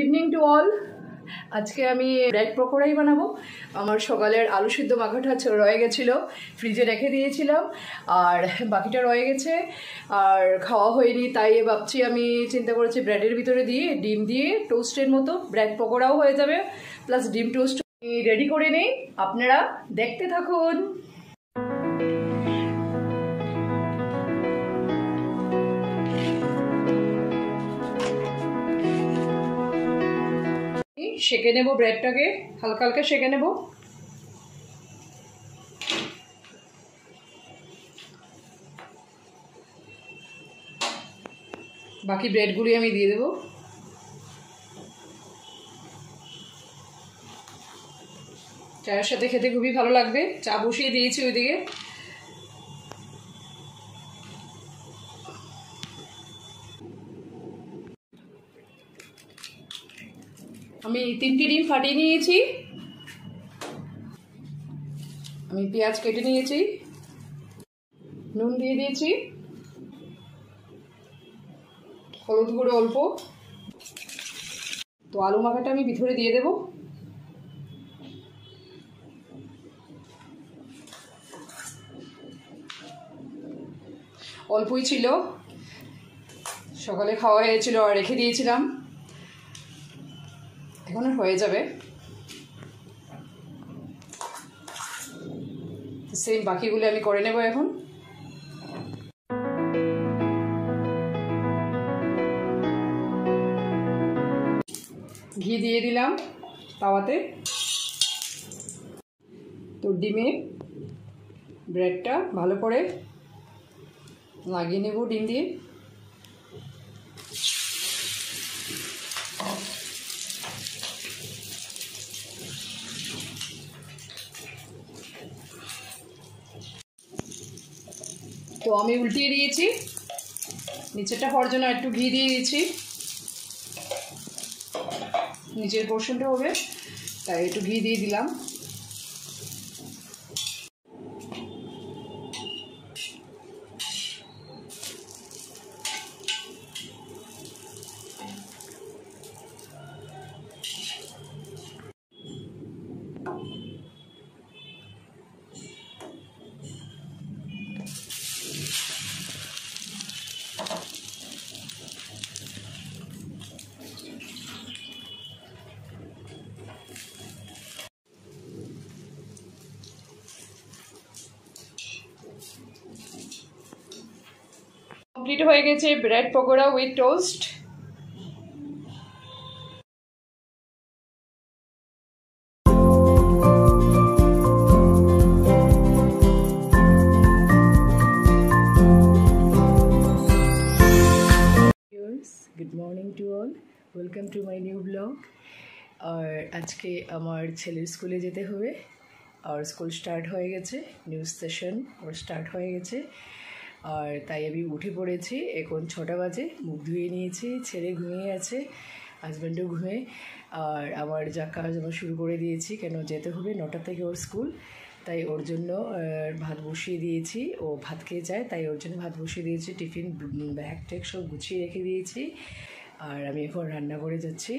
Evening to all. আজকে আমি bread পকোড়াই বানাবো। আমার সকালের আলু সিদ্ধ মাখাটা রয়ে গেছিলো, ফ্রিজে রেখে দিয়েছিলাম, আর বাকিটা রয়ে গেছে আর খাওয়া হয়নি। তাই ভাবছি, আমি চিন্তা করেছি ব্রেডের ভিতরে দিয়ে ডিম দিয়ে টোস্টের মতো ব্রেড পকোড়াও হয়ে যাবে, প্লাস ডিম টোস্ট রেডি করে নিই। আপনারা দেখতে থাকুন। সেঁকে নেব ব্রেডটাকে, হালকা হালকা সেঁকে নেব। বাকি ব্রেডগুলি আমি দিয়ে দেব। চায়ের সাথে খেতে খুবই ভালো লাগবে। চা বসিয়ে দিয়েছি ওইদিকে। আমি 3টি ডিম ফাটিয়ে নিয়েছি। আমি পেঁয়াজ কেটে নিয়েছি, নুন দিয়ে দিয়েছি, হলুদ গুঁড়ো অল্প। তো আলু মাখাটা আমি ভিতরে দিয়ে দেব। অল্পই ছিল, সকালে খাওয়া হয়েছিল আর রেখে দিয়েছিলাম, এখন হয়ে যাবে। সেম বাকিগুলো আমি করে নেব এখন। ঘি দিয়ে দিলাম তাওয়াতে। তো ডিমে ব্রেডটা ভালো করে লাগিয়ে নেব ডিম দিয়ে। তো আমি উল্টিয়ে দিয়েছি, নিচেরটা হওয়ার জন্য একটু ঘি দিয়ে দিয়েছি। নিচের পোর্শনটা হবে তাই একটু ঘি দিয়ে দিলাম। কমপ্লিট হয়ে গেছে bread pakora with toast. Good morning to all, welcome to my new blog. আর আজকে আমার ছেলের স্কুলে যেতে হবে, আর স্কুল স্টার্ট হয়ে গেছে, নিউ সেশন ওর স্টার্ট হয়ে গেছে। আর তাই আমি উঠে পড়েছি, এখন 6টা বাজে। মুখ ধুয়ে নিয়েছি, ছেলে ঘুমিয়ে আছে, হাজব্যান্ডও ঘুমিয়ে। আর আমার যা কাজ আমার শুরু করে দিয়েছি, কেন যেতে হবে 9টা থেকে ওর স্কুল, তাই ওর জন্য ভাত বসিয়ে দিয়েছি। ও ভাত খেয়ে যায়, তাই ওর জন্য ভাত বসিয়ে দিয়েছি। টিফিন ব্যাগ ট্যাগ সব গুছিয়ে রেখে দিয়েছি। আর আমি এখন রান্না করে যাচ্ছি।